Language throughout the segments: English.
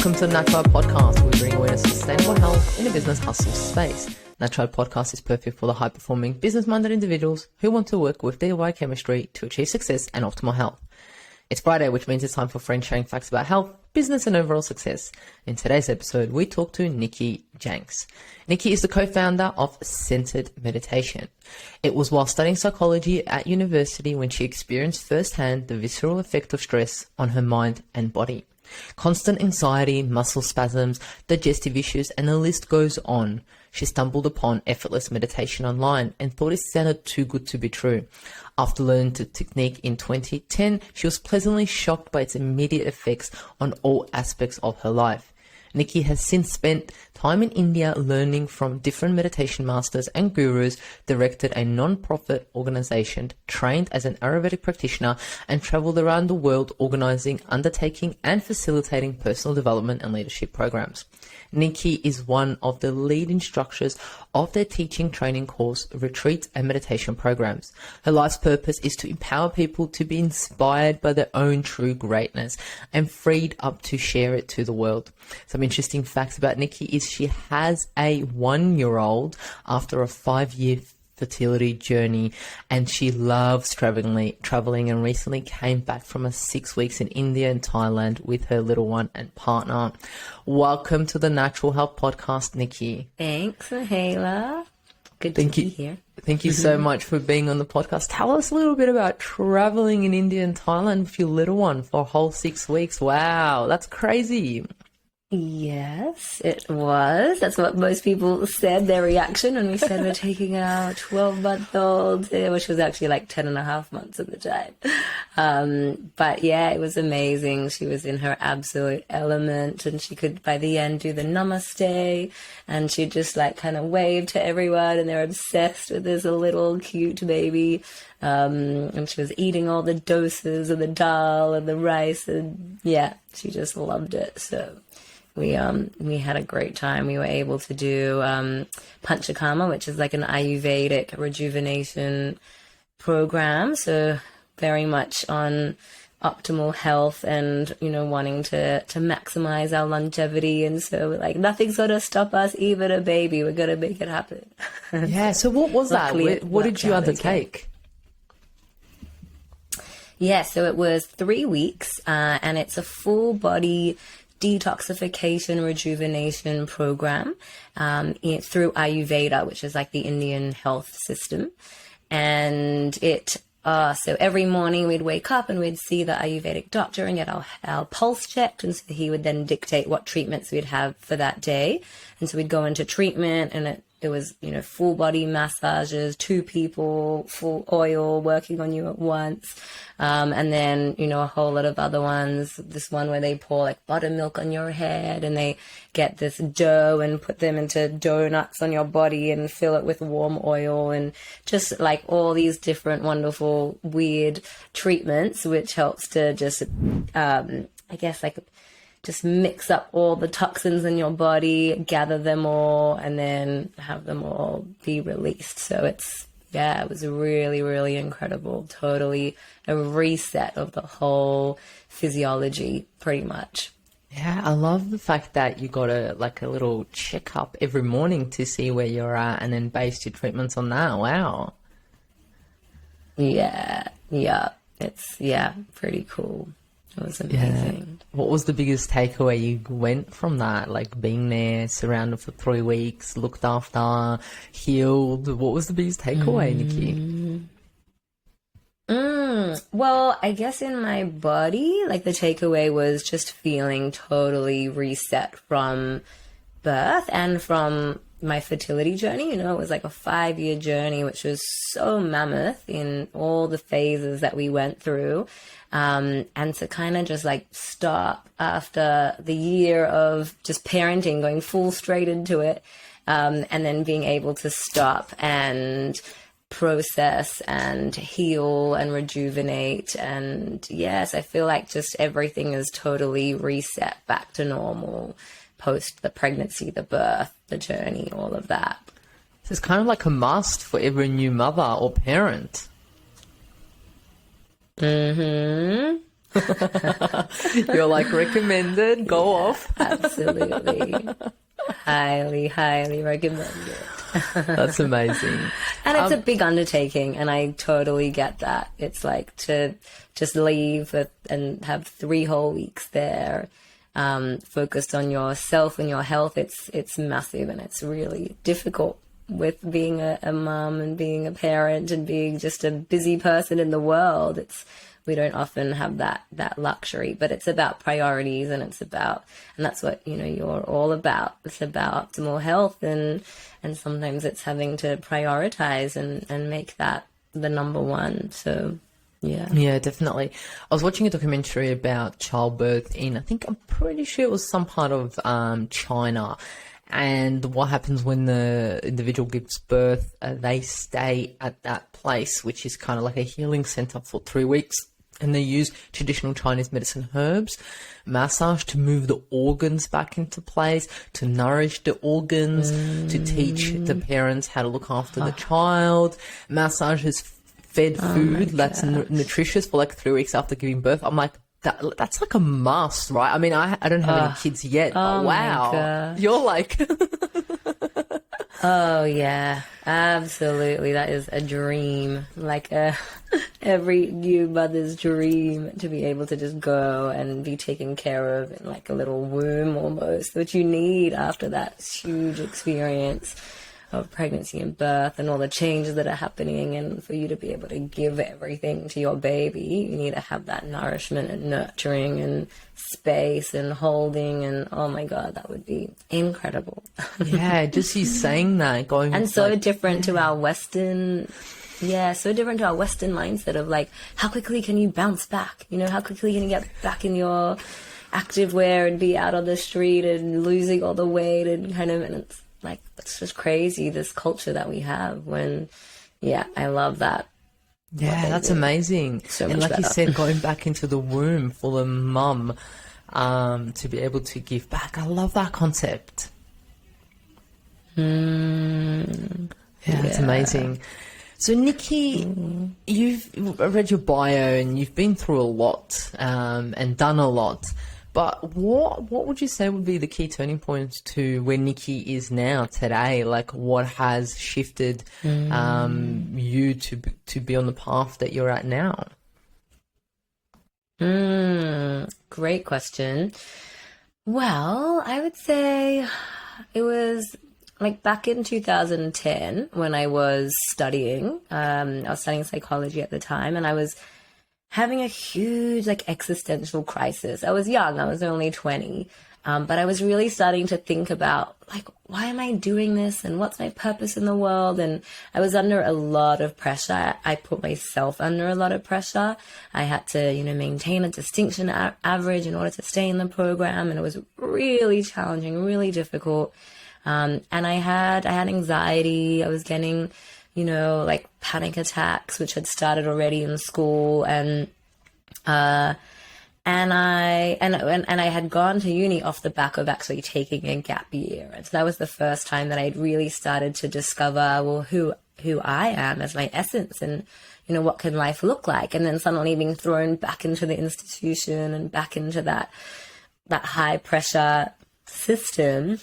Welcome to the Natural Podcast, where we bring awareness to sustainable health in a business hustle space. Natural Podcast is perfect for the high-performing, business-minded individuals who want to work with their biochemistry to achieve success and optimal health. It's Friday, which means it's time for friends sharing facts about health, business, and overall success. In today's episode, we talk to Nikki Janks. Nikki is the co-founder of Centered Meditation. It was while studying psychology at university when she experienced firsthand the visceral effect of stress on her mind and body. Constant anxiety, muscle spasms, digestive issues, and the list goes on. She stumbled upon Effortless meditation online and thought it sounded too good to be true. After learning the technique in 2010, she was pleasantly shocked by its immediate effects on all aspects of her life. Nikki has since spent time in India learning from different meditation masters and gurus, directed a non-profit organization, trained as an Ayurvedic practitioner, and traveled around the world organizing, undertaking, and facilitating personal development and leadership programs. Nikki is one of the lead instructors of their teaching training course, retreats, and meditation programs. Her life's purpose is to empower people to be inspired by their own true greatness and freed up to share it to the world. Some interesting facts about Nikki is she has a 1-year-old after a 5-year fertility journey, and she loves traveling and recently came back from a 6 weeks in India and Thailand with her little one and partner. Welcome to the Natural Health Podcast, Nikki. Thanks, Mahela. Good to be here. Thank you so much for being on the podcast. Tell us a little bit about traveling in India and Thailand with your little one for a whole 6 weeks. Wow, that's crazy. Yes, it was. That's what most people said, their reaction when we said we're taking our 12-month-old, which was actually like 10 and a half months at the time. But yeah, it was amazing. She was in her absolute element, and she could, by the end, do the namaste, and she just like kind of waved to everyone, and they're obsessed with this little cute baby. And she was eating all the doses of the dal and the rice, and yeah, she just loved it. So we had a great time. We were able to do Panchakarma, which is like an Ayurvedic rejuvenation program. So very much on optimal health and, you know, wanting to maximize our longevity. And so we're like, nothing's going to stop us, even a baby. We're going to make it happen. Yeah. So what was that? What did you undertake? Yeah, so it was 3 weeks, and it's a full body detoxification rejuvenation program through Ayurveda, which is like the Indian health system. And so every morning we'd wake up and we'd see the Ayurvedic doctor and get our pulse checked, and so he would then dictate what treatments we'd have for that day. And so we'd go into treatment, and it was, you know, full body massages, 2 people, full oil working on you at once. And then, you know, a whole lot of other ones. This one where they pour like buttermilk on your head, and they get this dough and put them into donuts on your body and fill it with warm oil, and just like all these different wonderful, weird treatments, which helps to just, I guess, like, just mix up all the toxins in your body, gather them all, and then have them all be released. So it was really, really incredible. Totally a reset of the whole physiology, pretty much. Yeah, I love the fact that you got a little checkup every morning to see where you're at, and then based your treatments on that. Wow. Yeah. It's pretty cool. It was amazing. Yeah. What was the biggest takeaway you went from that? Like being there, surrounded for 3 weeks, looked after, healed. What was the biggest takeaway, Nikki? Well, I guess in my body, like the takeaway was just feeling totally reset from birth and from my fertility journey. You know, it was like a 5-year journey, which was so mammoth in all the phases that we went through. And to kind of just like stop after the year of just parenting, going full straight into it, and then being able to stop and process and heal and rejuvenate. And yes, I feel like just everything is totally reset back to normal post the pregnancy, the birth, the journey, all of that. So it's kind of like a must for every new mother or parent. You're like, recommended, go off. Absolutely. Highly, highly recommend it. That's amazing. And it's a big undertaking, and I totally get that. It's like to just leave and have 3 whole weeks there, focused on yourself and your health. It's massive, and it's really difficult with being a mom and being a parent and being just a busy person in the world. We don't often have that luxury, but it's about priorities, and that's what, you're all about. It's about optimal health, and sometimes it's having to prioritize and make that the number one. So, yeah. Yeah, definitely. I was watching a documentary about childbirth I'm pretty sure it was some part of China. And what happens when the individual gives birth, they stay at that place, which is kind of like a healing center for 3 weeks. And they use traditional Chinese medicine herbs, massage to move the organs back into place, to nourish the organs, to teach the parents how to look after the child. Massage is fed food that's nutritious for like 3 weeks after giving birth. I'm like, that's like a must, right? I mean, I don't have any kids yet, but wow. You're like... Oh, yeah, absolutely. That is a dream, like every new mother's dream, to be able to just go and be taken care of in like a little womb almost, which you need after that huge experience of pregnancy and birth and all the changes that are happening. And for you to be able to give everything to your baby, you need to have that nourishment and nurturing and space and holding. And oh my God, that would be incredible. Yeah, just you saying that, going... And so different to our Western... Yeah, so different to our Western mindset of like, how quickly can you bounce back? How quickly can you get back in your active wear and be out on the street and losing all the weight and and it's like, it's just crazy, this culture that we have I love that. Yeah, that's amazing. So and much like better. you said, going back into the womb for the mum, to be able to give back. I love that concept. Yeah, it's amazing. So, Nikki, you've read your bio and you've been through a lot and done a lot. But what would you say would be the key turning points to where Nikki is now today? Like, what has shifted you to be on the path that you're at now? Great question. Well, I would say it was like back in 2010 when I was studying. I was studying psychology at the time, and I was having a huge like existential crisis. I was young, I was only 20, but I was really starting to think about like, why am I doing this and what's my purpose in the world? And I was under a lot of pressure. I put myself under a lot of pressure. I had to, maintain a distinction average in order to stay in the program, and it was really challenging, really difficult. And I had anxiety. I was getting like panic attacks, which had started already in school, and I had gone to uni off the back of actually taking a gap year, and so that was the first time that I'd really started to discover who I am as my essence, and what can life look like, and then suddenly being thrown back into the institution and back into that high pressure system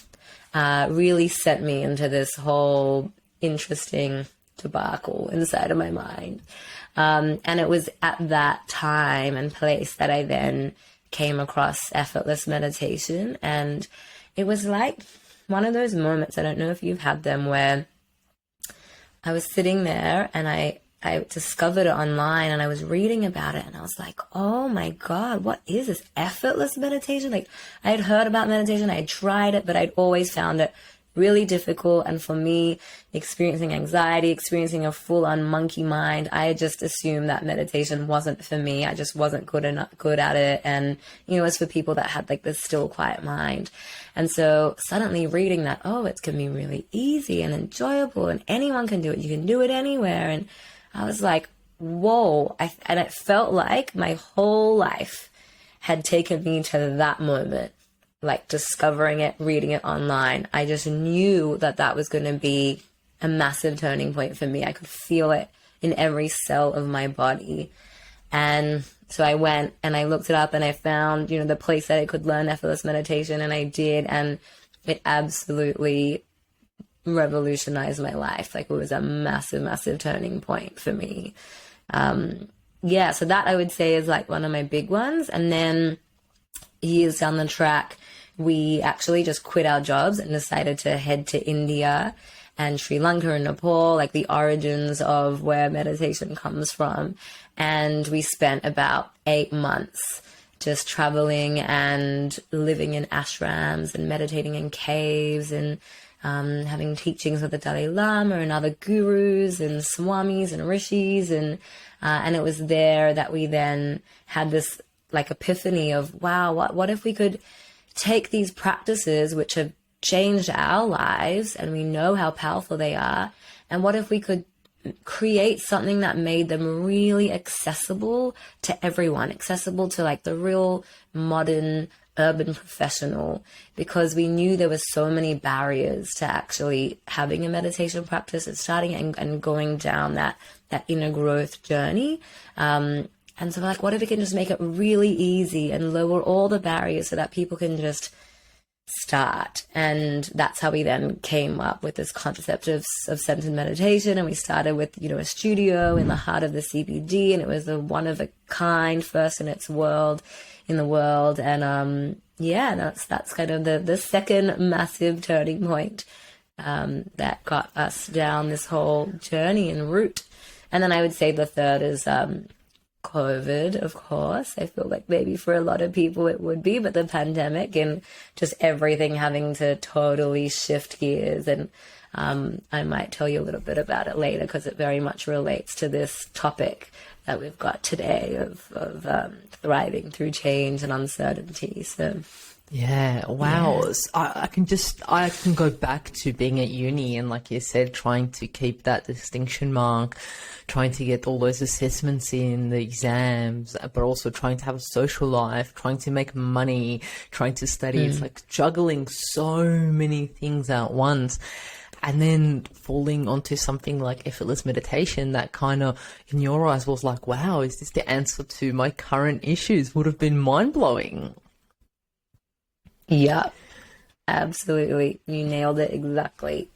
really sent me into this whole interesting debacle inside of my mind. And it was at that time and place that I then came across effortless meditation. And it was like one of those moments, I don't know if you've had them, where I was sitting there and I discovered it online and I was reading about it and I was like, oh my God, what is this effortless meditation? Like, I had heard about meditation, I had tried it, but I'd always found it really difficult. And for me, experiencing anxiety, experiencing a full-on monkey mind, I just assumed that meditation wasn't for me. I just wasn't good at it. And, it was for people that had like this still quiet mind. And so suddenly reading that, it can be really easy and enjoyable and anyone can do it. You can do it anywhere. And I was like, whoa. And it felt like my whole life had taken me to that moment. Like discovering it, reading it online. I just knew that was going to be a massive turning point for me. I could feel it in every cell of my body. And so I went and I looked it up and I found, the place that I could learn effortless meditation, and I did. And it absolutely revolutionized my life. Like, it was a massive, massive turning point for me. So that I would say is like one of my big ones. And then years down the track, we actually just quit our jobs and decided to head to India and Sri Lanka and Nepal, like the origins of where meditation comes from. And we spent about 8 months just traveling and living in ashrams and meditating in caves and having teachings with the Dalai Lama and other gurus and swamis and rishis. And it was there that we then had this like epiphany of, wow, what if we could take these practices which have changed our lives and we know how powerful they are, and what if we could create something that made them really accessible to everyone, accessible to like the real modern urban professional, because we knew there were so many barriers to actually having a meditation practice and starting and going down that inner growth journey. And so like, what if we can just make it really easy and lower all the barriers so that people can just start? And that's how we then came up with this concept of centered meditation. And we started with, a studio in the heart of the CBD, and it was a one of a kind, first in its world in the world. And that's kind of the second massive turning point that got us down this whole journey and route. And then I would say the third is COVID, of course. I feel like maybe for a lot of people it would be, but the pandemic and just everything having to totally shift gears. And I might tell you a little bit about it later, because it very much relates to this topic that we've got today of thriving through change and uncertainty. So yeah, wow. Yeah. I can go back to being at uni and, like you said, trying to keep that distinction mark, trying to get all those assessments in, the exams, but also trying to have a social life, trying to make money, trying to study. It's like juggling so many things at once. And then falling onto something like effortless meditation that kind of, in your eyes, was like, wow, is this the answer to my current issues? Would have been mind-blowing. Yeah, absolutely. You nailed it. Exactly.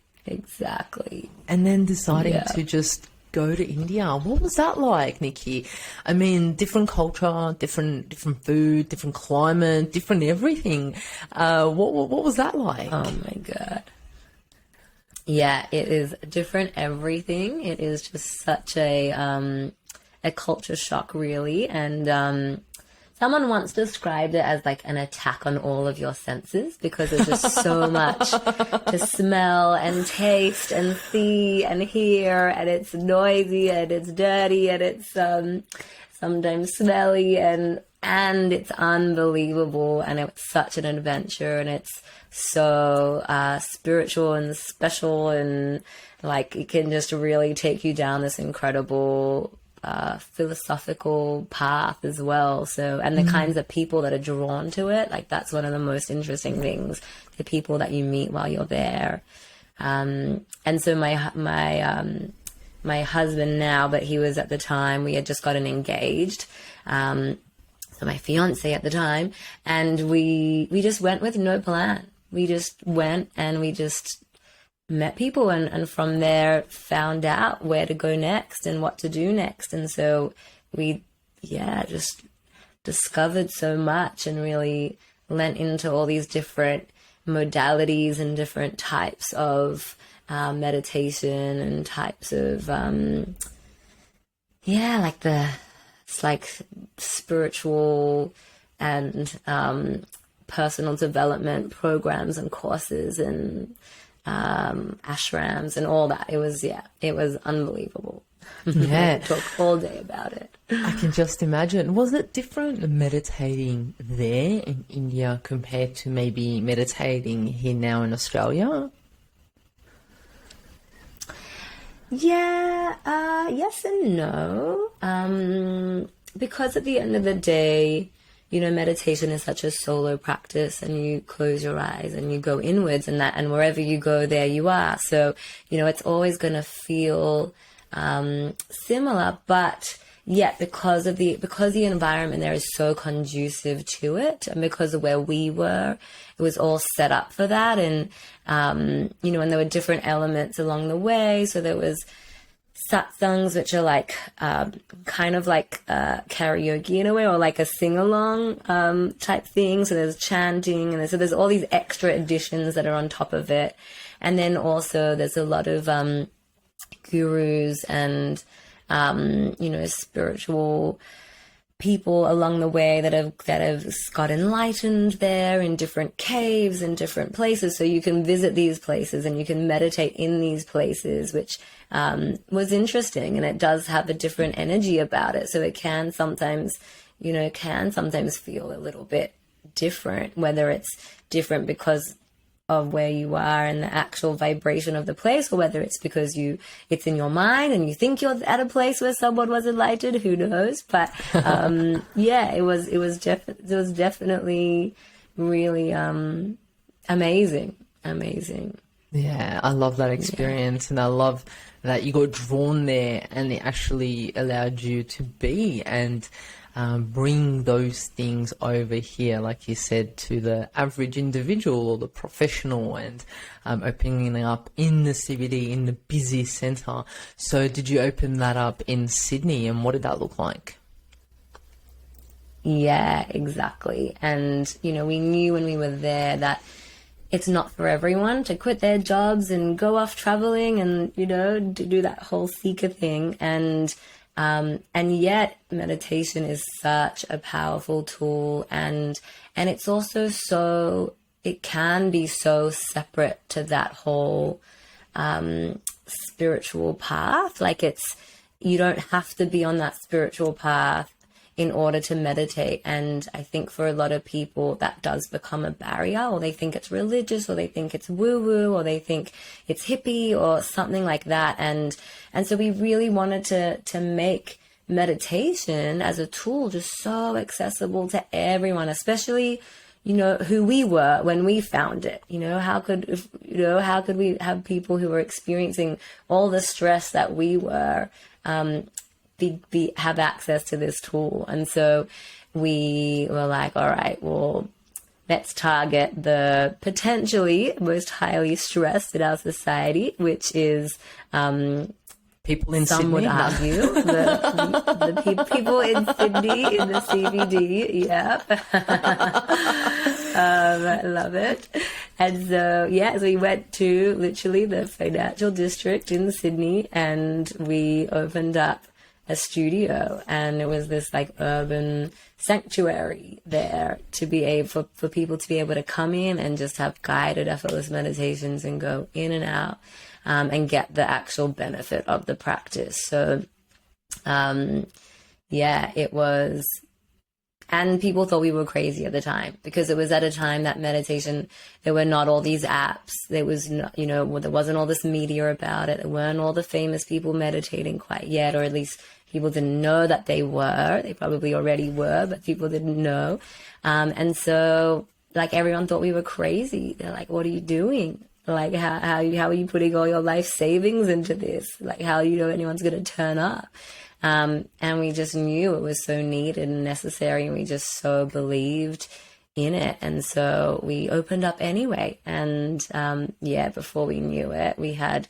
And then deciding to just go to India. What was that like, Nikki? I mean, different culture, different food, different climate, different everything. What was that like? Oh my God. Yeah, it is different everything. It is just such a culture shock, really. And someone once described it as like an attack on all of your senses, because there's just so much to smell and taste and see and hear, and it's noisy and it's dirty and it's sometimes smelly and it's unbelievable, and it's such an adventure, and it's so spiritual and special, and like it can just really take you down this incredible philosophical path as well. So, and the kinds of people that are drawn to it, like that's one of the most interesting things, the people that you meet while you're there. And so my husband now, but he was at the time, we had just gotten engaged. So my fiance at the time, and we just went with no plan. We just went and we just met people, and from there found out where to go next and what to do next. And so we just discovered so much and really lent into all these different modalities and different types of meditation and types of it's like spiritual and personal development programs and courses and ashrams and all that. It was unbelievable. Yeah. Talk all day about it. I can just imagine. Was it different meditating there in India compared to maybe meditating here now in Australia? Yeah, yes and no. Because at the end of the day, meditation is such a solo practice, and you close your eyes and you go inwards, and wherever you go, there you are. So, it's always going to feel similar, but because the environment there is so conducive to it, and because of where we were, it was all set up for that. And you know, and there were different elements along the way. So there was satsangs, which are like kind of like karaoke in a way, or like a sing-along type thing. So there's chanting, and so there's all these extra additions that are on top of it. And then also there's a lot of gurus and you know, spiritual people along the way that have got enlightened there in different caves and different places. So you can visit these places and you can meditate in these places, which was interesting, and it does have a different energy about it. So it can sometimes, you know, feel a little bit different, whether it's different because of where you are and the actual vibration of the place, or whether it's because it's in your mind and you think you're at a place where someone was enlightened. Who knows? But yeah, it was definitely really amazing. Yeah, I love that experience, and I love that you got drawn there, and it actually allowed you to be and bring those things over here, like you said, to the average individual or the professional, and opening up in the CBD, in the busy centre. So did you open that up in Sydney, and what did that look like? Yeah, exactly. And, you know, we knew when we were there that it's not for everyone to quit their jobs and go off traveling and, you know, to do that whole seeker thing. And yet meditation is such a powerful tool, and it's also it can be so separate to that whole spiritual path. Like you don't have to be on that spiritual path in order to meditate. And I think for a lot of people that does become a barrier, or they think it's religious, or they think it's woo-woo, or they think it's hippie or something like that. And so we really wanted to make meditation as a tool just so accessible to everyone, especially, you know, who we were when we found it. You know, how could we have people who were experiencing all the stress that we were, have access to this tool? And so we were like, all right, well, let's target the potentially most highly stressed in our society, which is people in some Sydney. would argue the people in Sydney, in the CBD. Yeah. I love it. And so, so we went to literally the financial district in Sydney, and we opened up a studio, and it was this like urban sanctuary there to be able for people to be able to come in and just have guided effortless meditations and go in and out, and get the actual benefit of the practice. So it was, and people thought we were crazy at the time, because it was at a time that meditation, there were not all these apps, there was not, you know, there wasn't all this media about it, there weren't all the famous people meditating quite yet, or at least people didn't know that they were. They probably already were, but people didn't know. And so, like, everyone thought we were crazy. They're like, what are you doing? Like, how are you putting all your life savings into this? Like, how do you know anyone's going to turn up? And we just knew it was so needed and necessary, and we just so believed in it. And so we opened up anyway. And before we knew it, we had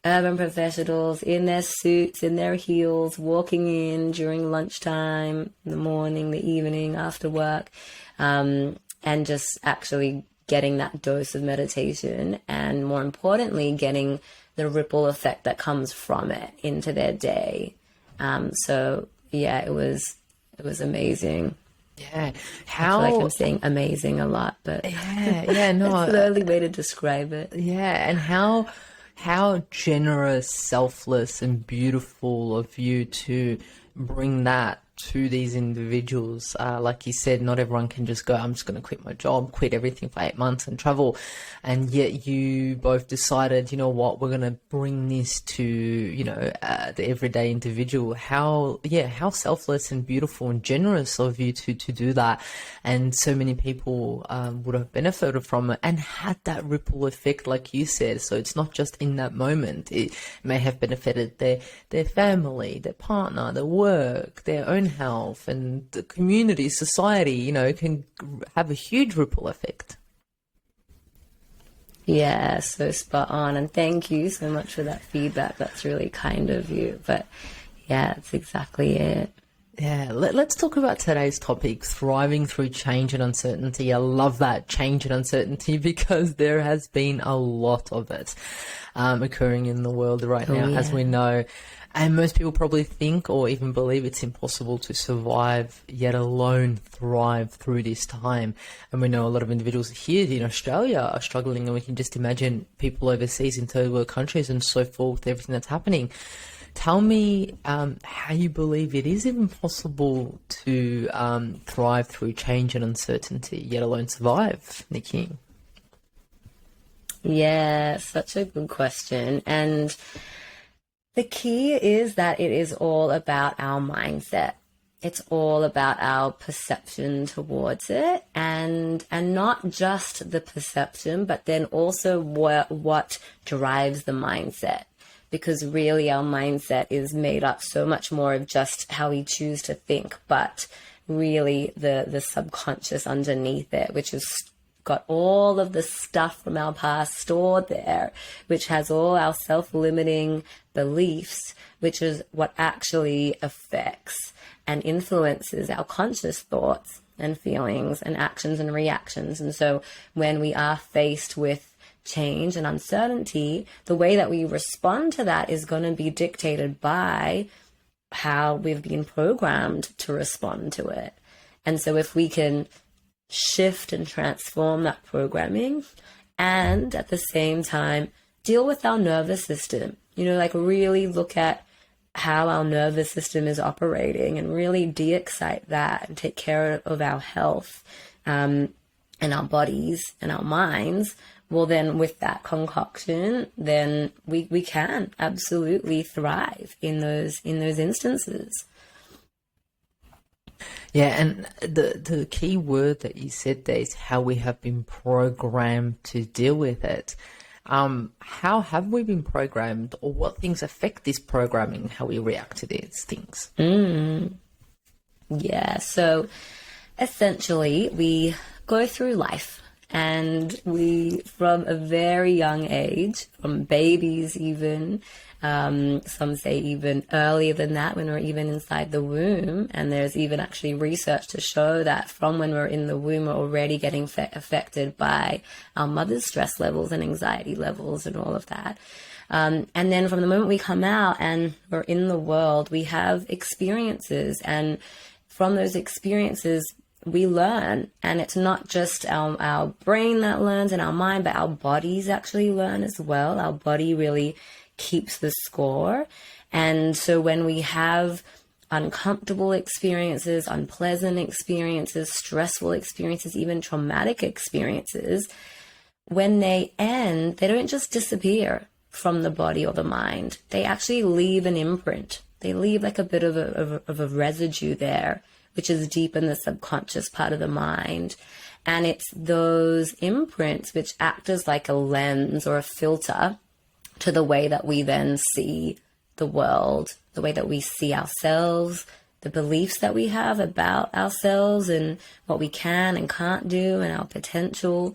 urban professionals in their suits, in their heels, walking in during lunchtime, in the morning, the evening, after work, and just actually getting that dose of meditation, and more importantly, getting the ripple effect that comes from it into their day. It was amazing. Yeah. I feel like I'm saying amazing a lot, but no, it's the only way to describe it. Yeah. And how generous, selfless, and beautiful of you to bring that to these individuals? Like you said, not everyone can just go, I'm just going to quit my job, quit everything for 8 months and travel. And yet you both decided, you know what, we're going to bring this to, the everyday individual. How selfless and beautiful and generous of you to do that. And so many people would have benefited from it and had that ripple effect, like you said. So it's not just in that moment. It may have benefited their family, their partner, their work, their own health, and the community, society, can have a huge ripple effect. Yeah, so spot on. And thank you so much for that feedback. That's really kind of you. But yeah, that's exactly it. Yeah, let's talk about today's topic, thriving through change and uncertainty. I love that, change and uncertainty, because there has been a lot of it occurring in the world right now, as we know. And most people probably think or even believe it's impossible to survive, yet alone thrive through this time. And we know a lot of individuals here in Australia are struggling, and we can just imagine people overseas in third world countries and so forth, everything that's happening. Tell me how you believe it is even possible to thrive through change and uncertainty, yet alone survive, Nikki. Yeah, such a good question. And the key is that it is all about our mindset. It's all about our perception towards it, and not just the perception, but then also what drives the mindset. Because really our mindset is made up so much more of just how we choose to think, but really the subconscious underneath it, which has got all of the stuff from our past stored there, which has all our self-limiting beliefs, which is what actually affects and influences our conscious thoughts and feelings and actions and reactions. And so when we are faced with change and uncertainty, the way that we respond to that is going to be dictated by how we've been programmed to respond to it. And so if we can shift and transform that programming and at the same time deal with our nervous system, really look at how our nervous system is operating and really de-excite that and take care of our health and our bodies and our minds, well, then with that concoction, then we can absolutely thrive in those instances. Yeah, and the key word that you said there is how we have been programmed to deal with it. How have we been programmed, or what things affect this programming, how we react to these things? Yeah, so essentially we go through life. And we, from a very young age, from babies even, some say even earlier than that, when we're even inside the womb. And there's even actually research to show that from when we're in the womb, we're already getting affected by our mother's stress levels and anxiety levels and all of that. And then from the moment we come out and we're in the world, we have experiences. And from those experiences, we learn, and it's not just our brain that learns and our mind, but our bodies actually learn as well. Our body really keeps the score. And so when we have uncomfortable experiences, unpleasant experiences, stressful experiences, even traumatic experiences, when they end, they don't just disappear from the body or the mind. They actually leave an imprint. They leave like a bit of a residue there, which is deep in the subconscious part of the mind. And it's those imprints which act as like a lens or a filter to the way that we then see the world, the way that we see ourselves, the beliefs that we have about ourselves and what we can and can't do and our potential,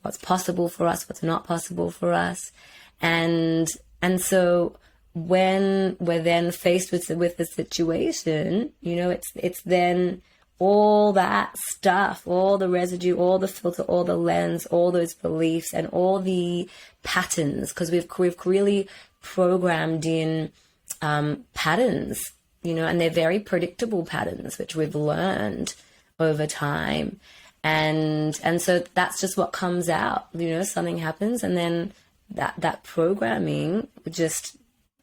what's possible for us, what's not possible for us. And so when we're then faced with the situation, it's then all that stuff, all the residue, all the filter, all the lens, all those beliefs and all the patterns, because we've really programmed in patterns, and they're very predictable patterns, which we've learned over time. And so that's just what comes out, something happens and then that programming just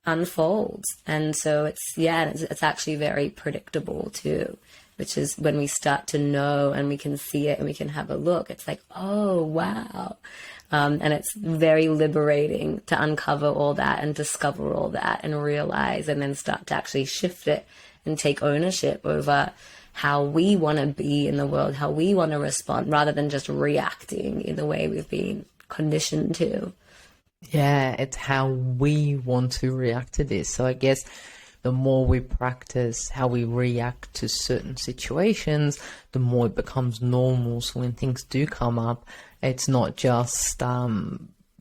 unfolds. And so it's actually very predictable too, which is when we start to know and we can see it and we can have a look. It's like, oh, wow. And it's very liberating to uncover all that and discover all that and realize, and then start to actually shift it and take ownership over how we want to be in the world, how we want to respond, rather than just reacting in the way we've been conditioned to. Yeah, it's how we want to react to this. So I guess the more we practice how we react to certain situations, the more it becomes normal. So when things do come up, it's not just the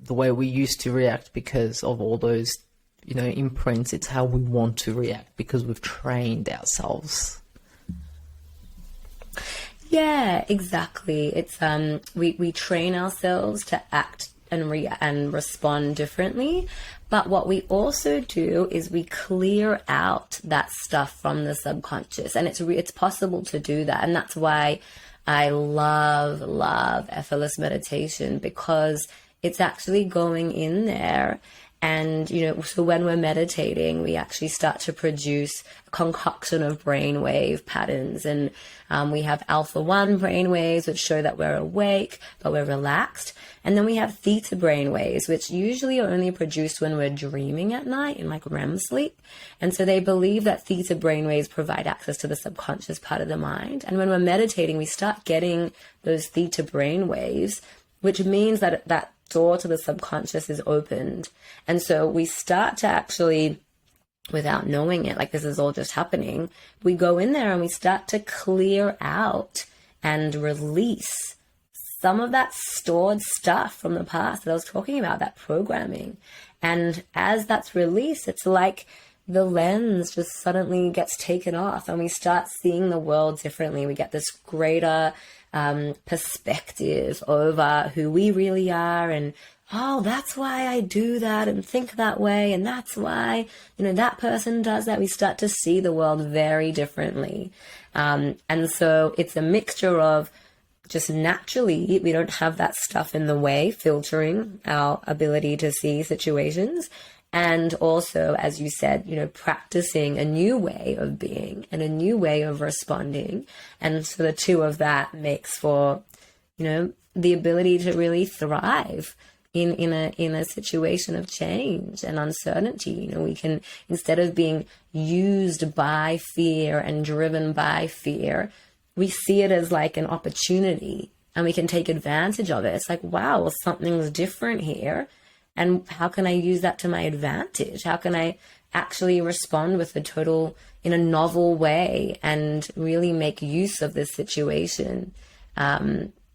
way we used to react because of all those, imprints. It's how we want to react because we've trained ourselves. Yeah, exactly. It's we train ourselves to act and respond differently. But what we also do is we clear out that stuff from the subconscious, and it's possible to do that. And that's why I love effortless meditation, because it's actually going in there. And, so when we're meditating, we actually start to produce a concoction of brainwave patterns. And we have alpha 1 brainwaves, which show that we're awake, but we're relaxed. And then we have theta brainwaves, which usually are only produced when we're dreaming at night in like REM sleep. And so they believe that theta brainwaves provide access to the subconscious part of the mind. And when we're meditating, we start getting those theta brainwaves, which means that door to the subconscious is opened. And so we start to actually, without knowing it, like this is all just happening, we go in there and we start to clear out and release some of that stored stuff from the past that I was talking about, that programming. And as that's released, it's like the lens just suddenly gets taken off and we start seeing the world differently. We get this greater perspective over who we really are, and oh, that's why I do that and think that way, and that's why that person does that. We start to see the world very differently, and so it's a mixture of just naturally we don't have that stuff in the way filtering our ability to see situations. And also, as you said, practicing a new way of being and a new way of responding. And so the two of that makes for, the ability to really thrive in a situation of change and uncertainty. We can, instead of being used by fear and driven by fear, we see it as like an opportunity and we can take advantage of it. It's like, wow, well, something's different here. And how can I use that to my advantage? How can I actually respond with in a novel way and really make use of this situation,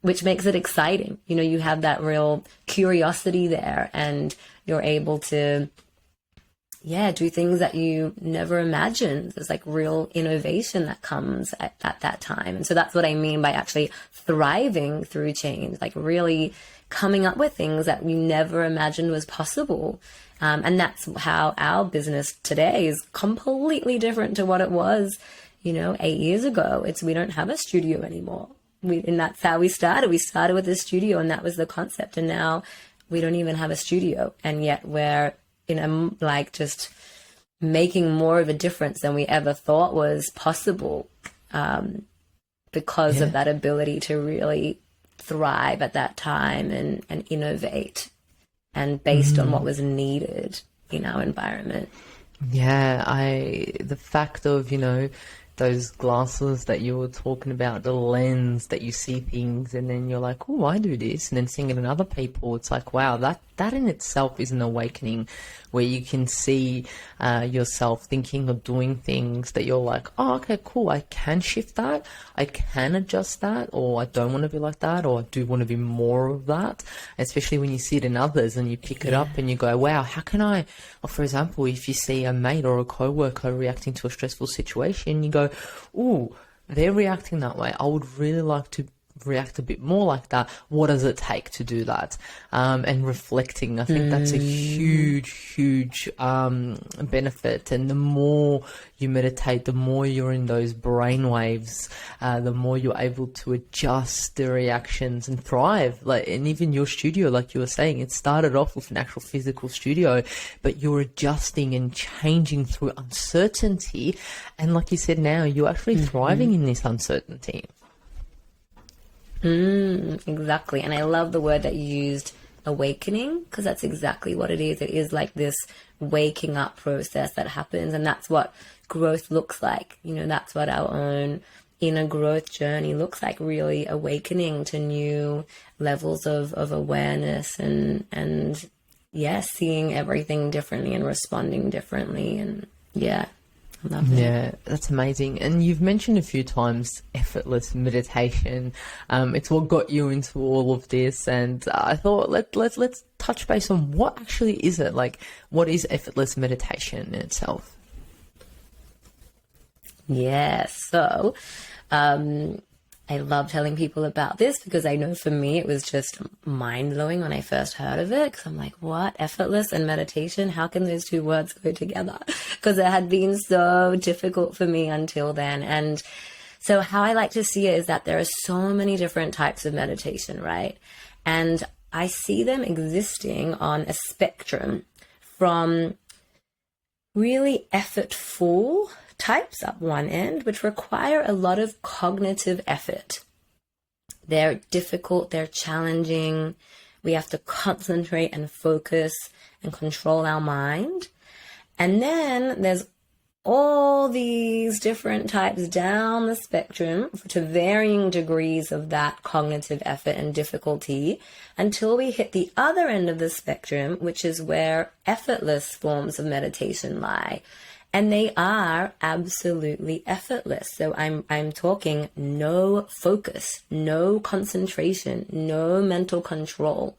which makes it exciting. You have that real curiosity there and you're able to, do things that you never imagined. There's like real innovation that comes at that time. And so that's what I mean by actually thriving through change, like really coming up with things that we never imagined was possible. And that's how our business today is completely different to what it was, 8 years ago. We don't have a studio anymore. And that's how we started. We started with a studio and that was the concept. And now we don't even have a studio. And yet we're just making more of a difference than we ever thought was possible, because of that ability to really thrive at that time and innovate, and based on what was needed in our environment. The fact of those glasses that you were talking about, the lens that you see things, and then you're like, oh, I do this, and then seeing it in other people, it's like, wow, that in itself is an awakening, where you can see yourself thinking or doing things that you're like, oh, okay, cool, I can shift that, I can adjust that, or I don't want to be like that, or I do want to be more of that, especially when you see it in others and you pick it up and you go, wow, how can I, or for example, if you see a mate or a co-worker reacting to a stressful situation, you go, ooh, they're reacting that way, I would really like to react a bit more like that, what does it take to do that? And reflecting, I think that's a huge benefit. And the more you meditate, the more you're in those brain waves, the more you're able to adjust the reactions and thrive. Like, and even your studio, like you were saying, it started off with an actual physical studio, but you're adjusting and changing through uncertainty. And like you said, now you're actually thriving in this uncertainty. Exactly. And I love the word that you used, awakening, because that's exactly what it is. It is like this waking up process that happens, and that's what growth looks like. You know, that's what our own inner growth journey looks like, really awakening to new levels of awareness and seeing everything differently and responding differently. And I love it. Yeah, that's amazing. And you've mentioned a few times effortless meditation. It's what got you into all of this. And I thought let's touch base on what actually is it. Like, what is effortless meditation in itself? Yeah, so I love telling people about this because I know for me it was just mind-blowing when I first heard of it, because I'm like, what? Effortless and meditation? How can those two words go together? Because it had been so difficult for me until then. And so how I like to see it is that there are so many different types of meditation, right? And I see them existing on a spectrum from really effortful types up one end, which require a lot of cognitive effort. They're difficult, they're challenging. We have to concentrate and focus and control our mind. And then there's all these different types down the spectrum to varying degrees of that cognitive effort and difficulty until we hit the other end of the spectrum, which is where effortless forms of meditation lie. And they are absolutely effortless. So I'm talking no focus, no concentration, no mental control.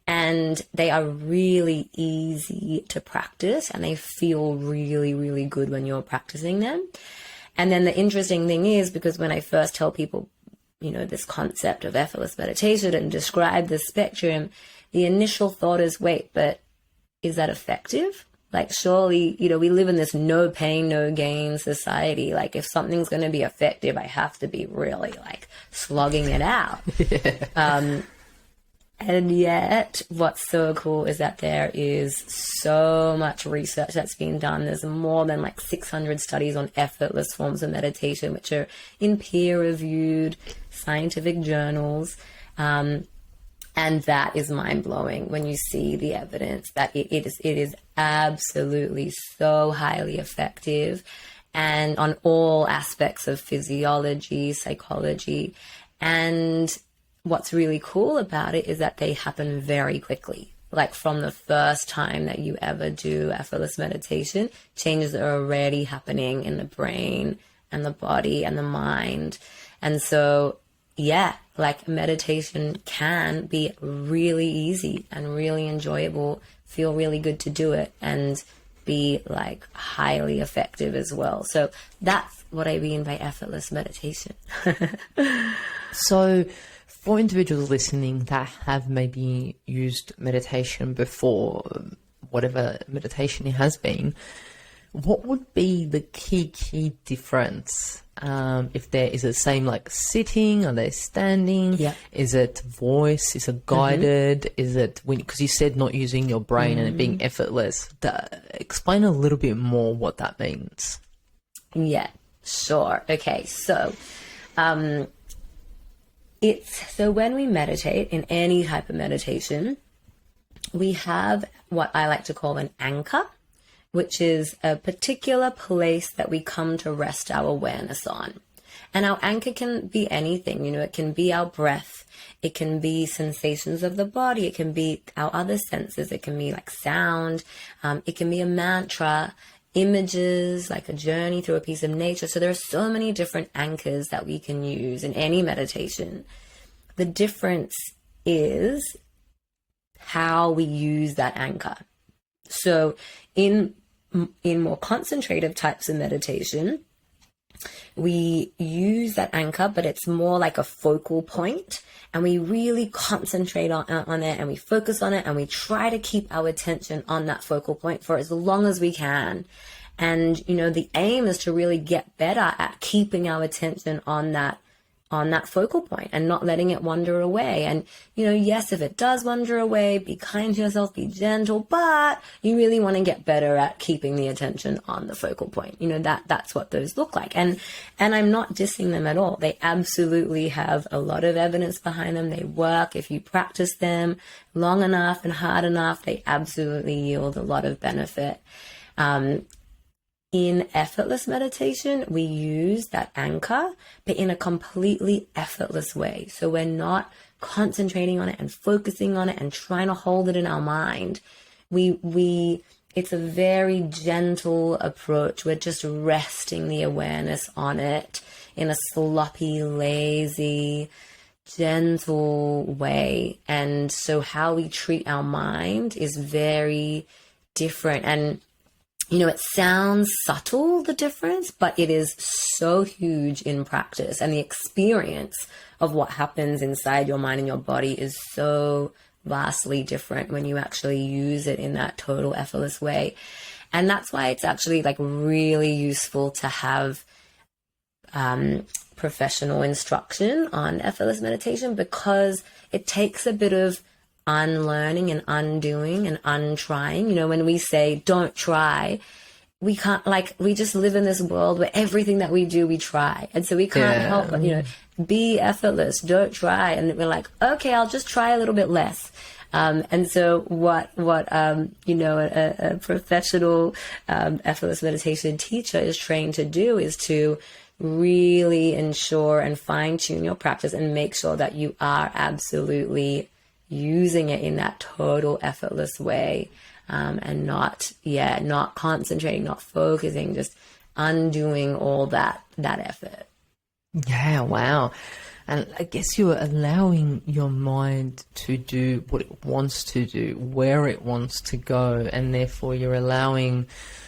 And they are really easy to practice, and they feel really, really good when you're practicing them. And then the interesting thing is, because when I first tell people, you know, this concept of effortless meditation and describe the spectrum, the initial thought is, wait, but is that effective? Like, surely, you know, we live in this no pain, no gain society. Like, if something's going to be effective, I have to be really, like, slogging it out. And yet, what's so cool is that there is so much research that's been done. There's more than, like, 600 studies on effortless forms of meditation, which are in peer-reviewed scientific journals. And that is mind-blowing when you see the evidence that it is absolutely so highly effective, and on all aspects of physiology, psychology. And what's really cool about it is that they happen very quickly. Like, from the first time that you ever do effortless meditation, changes are already happening in the brain and the body and the mind. And so, yeah, like, meditation can be really easy and really enjoyable, feel really good to do it, and be, like, highly effective as well. So that's what I mean by effortless meditation. So for individuals listening that have maybe used meditation before, whatever meditation it has been, what would be the key difference? If there is the same, like, sitting, are they standing? Yeah. Is it voice? Is it guided? Is it because you said not using your brain and it being effortless? Explain a little bit more what that means. Yeah, sure. Okay, so so when we meditate, in any type of meditation, we have what I like to call an anchor, which is a particular place that we come to rest our awareness on. And our anchor can be anything, you know, it can be our breath, it can be sensations of the body, it can be our other senses, it can be like sound, it can be a mantra, images, like a journey through a piece of nature. So there are so many different anchors that we can use in any meditation. The difference is how we use that anchor. So in more concentrative types of meditation, we use that anchor, but it's more like a focal point, and we really concentrate on it, and we focus on it, and we try to keep our attention on that focal point for as long as we can. And, the aim is to really get better at keeping our attention on that focal point and not letting it wander away. And, yes, if it does wander away, be kind to yourself, be gentle, but you really want to get better at keeping the attention on the focal point. That's what those look like. And I'm not dissing them at all. They absolutely have a lot of evidence behind them. They work. If you practice them long enough and hard enough, they absolutely yield a lot of benefit. In effortless meditation, we use that anchor, but in a completely effortless way. So we're not concentrating on it and focusing on it and trying to hold it in our mind. It's a very gentle approach. We're just resting the awareness on it in a sloppy, lazy, gentle way. And so how we treat our mind is very different. And it sounds subtle, the difference, but it is so huge in practice. And the experience of what happens inside your mind and your body is so vastly different when you actually use it in that total effortless way. And that's why it's actually really useful to have professional instruction on effortless meditation, because it takes a bit of unlearning and undoing and untrying. When we say don't try, we can't, we just live in this world where everything that we do, we try. And so we can't help but, be effortless, don't try. And we're like, okay, I'll just try a little bit less. And so what a professional effortless meditation teacher is trained to do is to really ensure and fine tune your practice and make sure that you are absolutely using it in that total effortless way, and not concentrating, not focusing, just undoing all that effort. Yeah, wow. And I guess you're allowing your mind to do what it wants to do, where it wants to go, and therefore you're allowing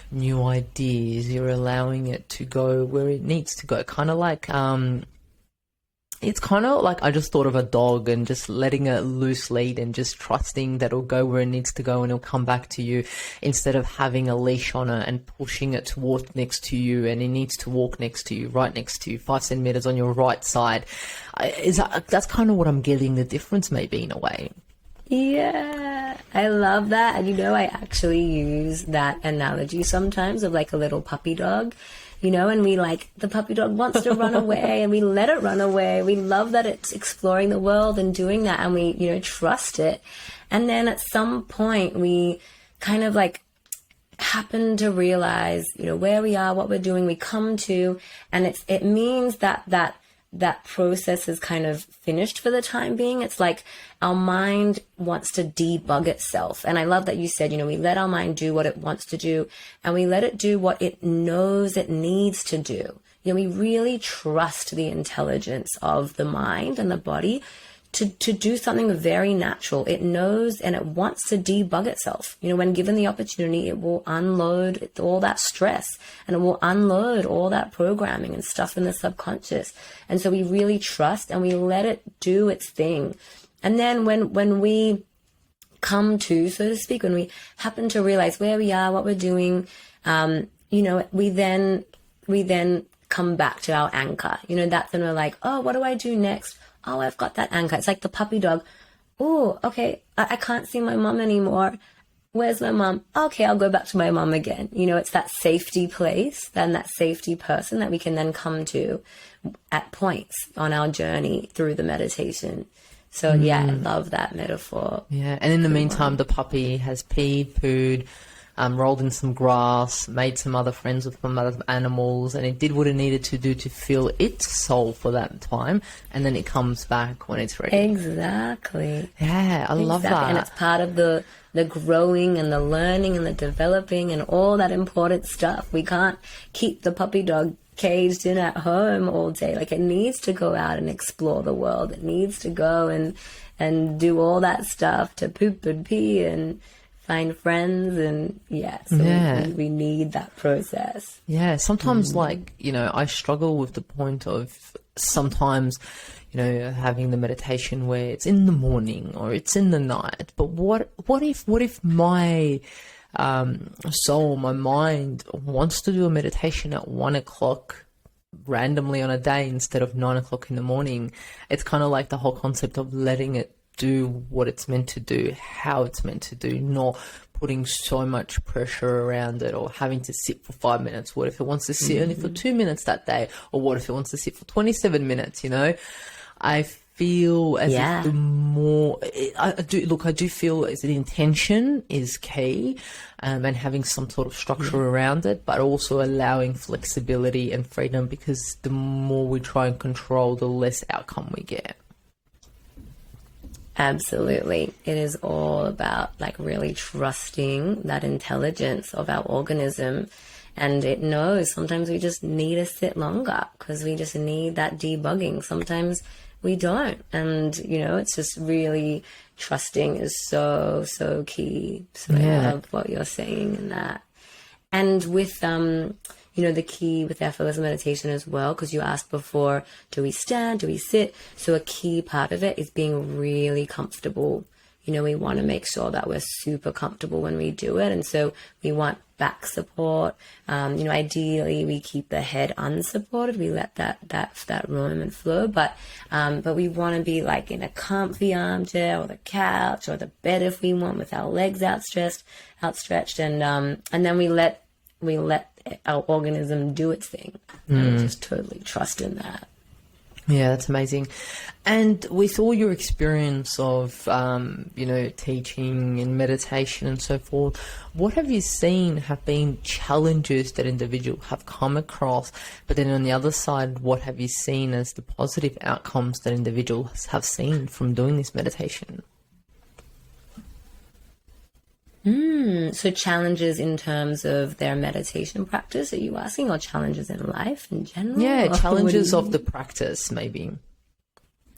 new ideas, you're allowing it to go where it needs to go. Kind of like it's kind of like I just thought of a dog and just letting it loose lead and just trusting that it'll go where it needs to go and it'll come back to you, instead of having a leash on it and pushing it to walk next to you, and it needs to walk next to you, right next to you, 5 centimeters on your right side. That's kind of what I'm getting the difference maybe in a way. Yeah, I love that. And I actually use that analogy sometimes of a little puppy dog. And we the puppy dog wants to run away and we let it run away. We love that it's exploring the world and doing that, and we, trust it. And then at some point we kind of happen to realize, where we are, what we're doing, we come to, and it means that process is kind of finished for the time being. It's our mind wants to debug itself. And I love that you said, we let our mind do what it wants to do, and we let it do what it knows it needs to do. We really trust the intelligence of the mind and the body to do something very natural. It knows and it wants to debug itself. When given the opportunity, it will unload all that stress, and it will unload all that programming and stuff in the subconscious. And so we really trust and we let it do its thing. And then when we come to, so to speak, when we happen to realize where we are, what we're doing, we then come back to our anchor. That's when we're like, oh, what do I do next? Oh, I've got that anchor. It's like the puppy dog. Oh, okay, I can't see my mom anymore. Where's my mom? Okay, I'll go back to my mom again. It's that safety place, then that safety person that we can then come to at points on our journey through the meditation. So yeah, I love that metaphor. Yeah, and in the meantime, the puppy has peed, pooed, rolled in some grass, made some other friends with some other animals, and it did what it needed to do to fill its soul for that time, and then it comes back when it's ready. Exactly. Yeah, I love that. And it's part of the growing and the learning and the developing and all that important stuff. We can't keep the puppy dog caged in at home all day. It needs to go out and explore the world. It needs to go and do all that stuff, to poop and pee and find friends, and so we need that process. Yeah, sometimes like, I struggle with the point of sometimes, having the meditation where it's in the morning or it's in the night. But what if my soul, my mind wants to do a meditation at 1:00 randomly on a day instead of 9:00 in the morning? It's kind of like the whole concept of letting it do what it's meant to do, how it's meant to do, not putting so much pressure around it or having to sit for 5 minutes. What if it wants to sit only for 2 minutes that day? Or what if it wants to sit for 27 minutes, I feel as if the more I do feel as the intention is key, and having some sort of structure around it, but also allowing flexibility and freedom, because the more we try and control, the less outcome we get. Absolutely. It is all about like really trusting that intelligence of our organism. And it knows sometimes we just need to sit longer because we just need that debugging. Sometimes we don't. And, it's just really trusting is so, so key. So I love what you're saying in that. And with, the key with effortless meditation as well, because you asked before, do we stand, do we sit? So a key part of it is being really comfortable. We want to make sure that we're super comfortable when we do it. And so we want back support. Ideally we keep the head unsupported. We let that roam and flow, but we want to be like in a comfy armchair or the couch or the bed if we want, with our legs outstretched. And then we let our organism do its thing. And we just totally trust in that. Yeah, that's amazing. And with all your experience of, teaching and meditation and so forth, what have you seen have been challenges that individuals have come across? But then on the other side, what have you seen as the positive outcomes that individuals have seen from doing this meditation? So challenges in terms of their meditation practice, are you asking, or challenges in life in general? Yeah, challenges of the practice, maybe.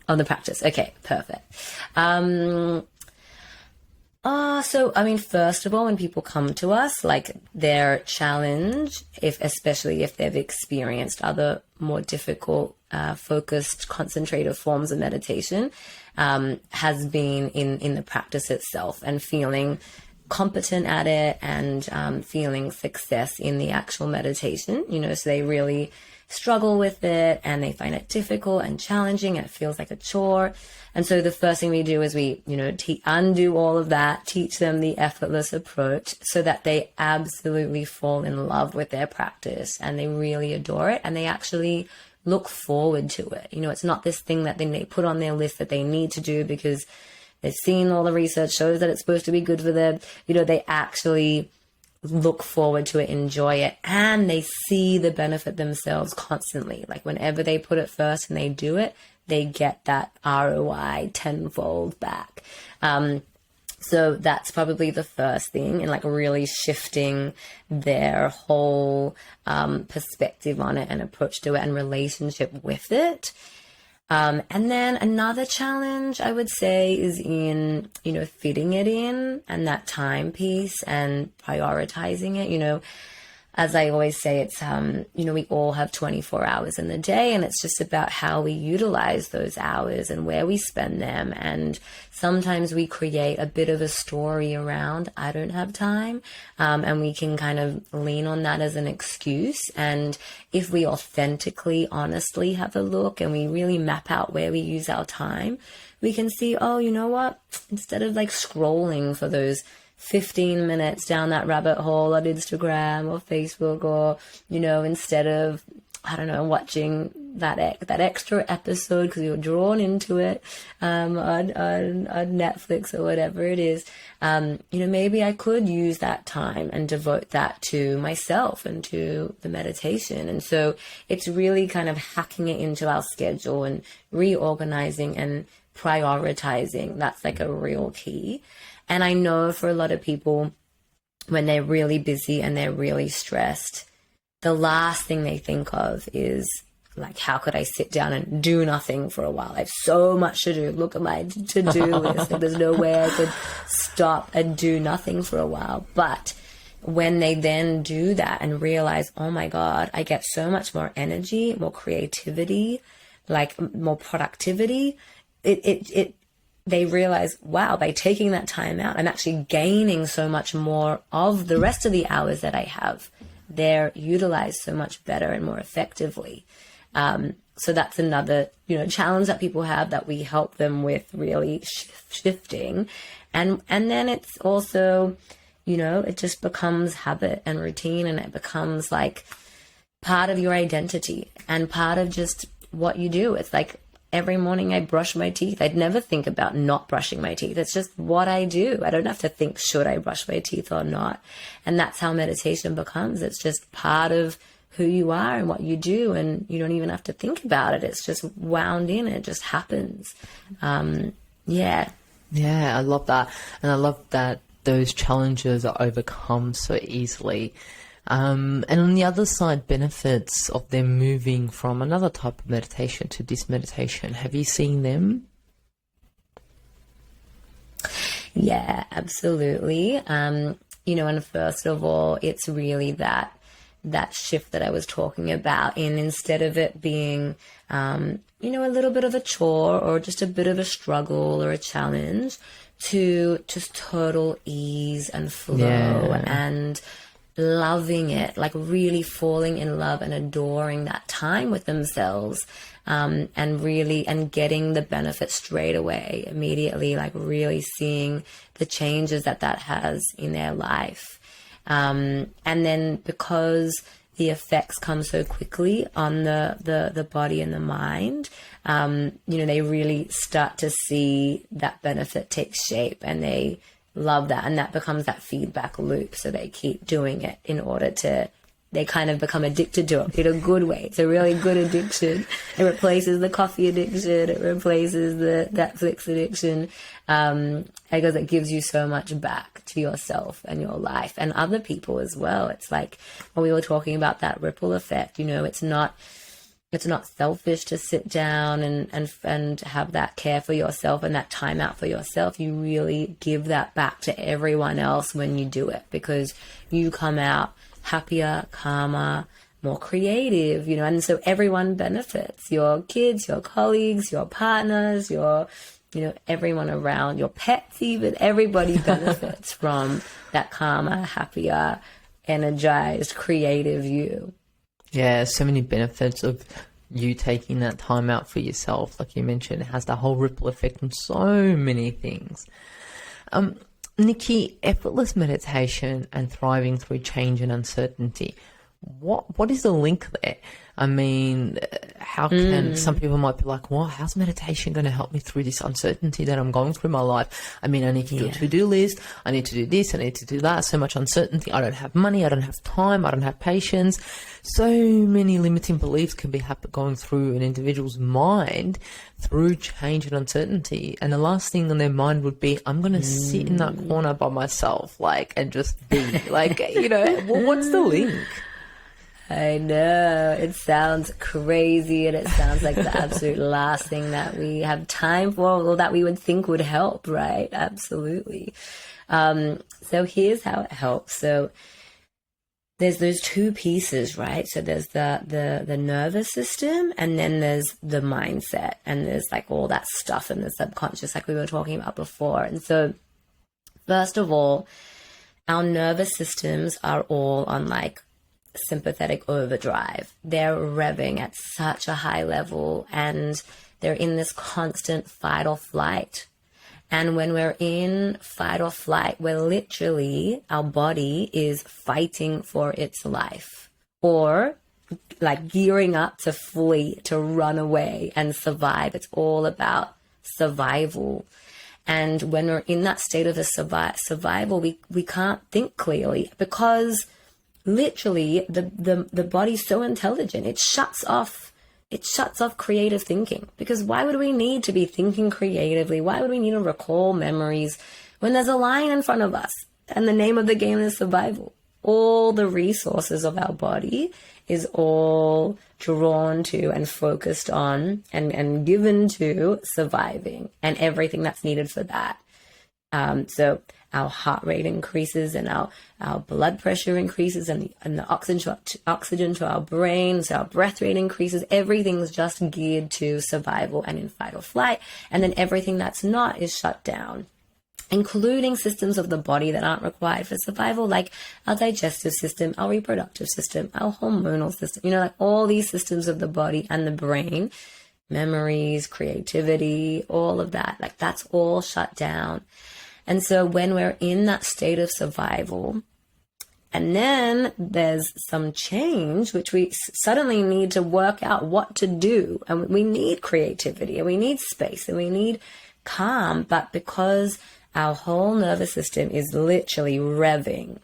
Of the practice. Okay, perfect. First of all, when people come to us, like their challenge, especially if they've experienced other more difficult, focused, concentrative forms of meditation, has been in the practice itself and feeling competent at it and feeling success in the actual meditation, so they really struggle with it and they find it difficult and challenging and it feels like a chore. And so the first thing we do is we, undo all of that, teach them the effortless approach so that they absolutely fall in love with their practice and they really adore it and they actually look forward to it. It's not this thing that they put on their list that they need to do because they've seen all the research shows that it's supposed to be good for them. They actually look forward to it, enjoy it, and they see the benefit themselves constantly. Like whenever they put it first and they do it, they get that ROI tenfold back. So that's probably the first thing, and like really shifting their whole perspective on it and approach to it and relationship with it. And then another challenge I would say is in, fitting it in and that time piece and prioritizing it. As I always say, it's, we all have 24 hours in the day and it's just about how we utilize those hours and where we spend them. And sometimes we create a bit of a story around, I don't have time. And we can kind of lean on that as an excuse. And if we authentically, honestly have a look and we really map out where we use our time, we can see, oh, you know what? Instead of like scrolling for those 15 minutes down that rabbit hole on Instagram or Facebook, or, instead of, watching that extra episode because you're drawn into it on Netflix or whatever it is, maybe I could use that time and devote that to myself and to the meditation. And so it's really kind of hacking it into our schedule and reorganizing and prioritizing. That's like a real key. And I know for a lot of people, when they're really busy and they're really stressed, the last thing they think of is, like, how could I sit down and do nothing for a while? I have so much to do. Look at my to-do list. Like, there's no way I could stop and do nothing for a while. But when they then do that and realize, oh my God, I get so much more energy, more creativity, like more productivity, they realize, wow, by taking that time out, I'm actually gaining so much more of the rest of the hours that I have. They're utilized so much better and more effectively. So that's another, challenge that people have that we help them with really shifting. And then it's also, it just becomes habit and routine, and it becomes like part of your identity and part of just what you do. It's like every morning I brush my teeth. I'd never think about not brushing my teeth. It's just what I do. I don't have to think, should I brush my teeth or not? And that's how meditation becomes. It's just part of who you are and what you do, and you don't even have to think about it. It's just wound in. It just happens. Yeah, I love that. And I love that those challenges are overcome so easily. And on the other side, benefits of them moving from another type of meditation to this meditation. Have you seen them? Yeah, absolutely. And first of all, it's really that shift that I was talking about. And instead of it being, a little bit of a chore or just a bit of a struggle or a challenge, to just total ease and flow and loving it, like really falling in love and adoring that time with themselves, and getting the benefit straight away, immediately, like really seeing the changes that has in their life. And then because the effects come so quickly on the body and the mind, they really start to see that benefit take shape, and they love that. And that becomes that feedback loop. So they keep doing it they kind of become addicted to it in a good way. It's a really good addiction. It replaces the coffee addiction. It replaces the Netflix addiction. Because it gives you so much back to yourself and your life and other people as well. It's like when we were talking about that ripple effect, it's not selfish to sit down and have that care for yourself and that time out for yourself. You really give that back to everyone else when you do it, because you come out happier, calmer, more creative, and so everyone benefits. Your kids, your colleagues, your partners, your everyone around, your pets even, everybody benefits from that calmer, happier, energized, creative you. Yeah, so many benefits of you taking that time out for yourself. Like you mentioned, it has the whole ripple effect on so many things. Nikki, effortless meditation and thriving through change and uncertainty. What is the link there? I mean, how can some people might be like, well, how's meditation going to help me through this uncertainty that I'm going through in my life? I mean, I need to do a to-do list. I need to do this. I need to do that. So much uncertainty. I don't have money. I don't have time. I don't have patience. So many limiting beliefs can be going through an individual's mind through change and uncertainty. And the last thing on their mind would be, I'm going to sit in that corner by myself, and just be what's the link? I know, it sounds crazy, and it sounds like the absolute last thing that we have time for, or that we would think would help, right? Absolutely. So here's how it helps. So there's those two pieces, right? So there's the nervous system, and then there's the mindset, and there's like all that stuff in the subconscious, like we were talking about before. And so first of all, our nervous systems are all on sympathetic overdrive. They're revving at such a high level, and they're in this constant fight or flight. And when we're in fight or flight, our body is fighting for its life, or gearing up to flee, to run away and survive. It's all about survival. And when we're in that state of survival, we can't think clearly, because literally the body's so intelligent, it shuts off creative thinking. Because why would we need to be thinking creatively? Why would we need to recall memories when there's a lion in front of us and the name of the game is survival? all the resources of our body is all drawn to and focused on and given to surviving and everything that's needed for that. So our heart rate increases and our blood pressure increases and the oxygen to our brain, so our breath rate increases. Everything's just geared to survival and in fight or flight. And then everything that's not is shut down, including systems of the body that aren't required for survival, like our digestive system, our reproductive system, our hormonal system, like all these systems of the body and the brain, memories, creativity, all of that, like that's all shut down. And so when we're in that state of survival, and then there's some change, which we suddenly need to work out what to do. And we need creativity, and we need space, and we need calm. But because our whole nervous system is literally revving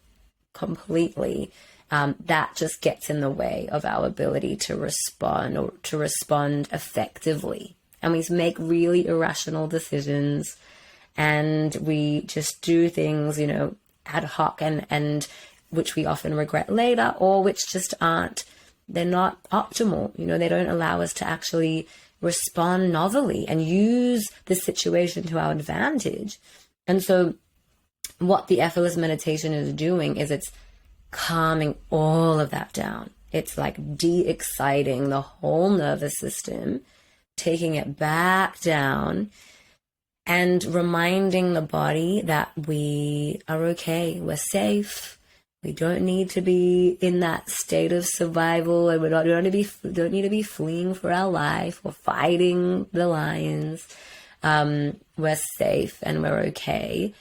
completely, that just gets in the way of our ability to respond or to respond effectively. And we make really irrational decisions. And we just do things, ad hoc and which we often regret later, or which just they're not optimal. They don't allow us to actually respond novelly and use the situation to our advantage. And so what the effortless meditation is doing is it's calming all of that down. It's like de-exciting the whole nervous system, taking it back down, and reminding the body that we are okay, we're safe, we don't need to be in that state of survival, and we don't need to be fleeing for our life or fighting the lions. We're safe and we're okay,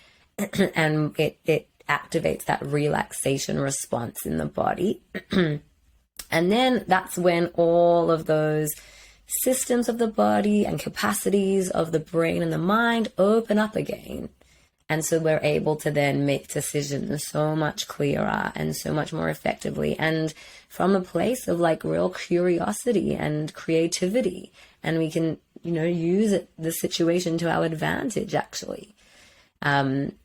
and it activates that relaxation response in the body. And then that's when all of those systems of the body and capacities of the brain and the mind open up again. And so we're able to then make decisions so much clearer and so much more effectively, and from a place of like real curiosity and creativity. And we can, use the situation to our advantage, actually.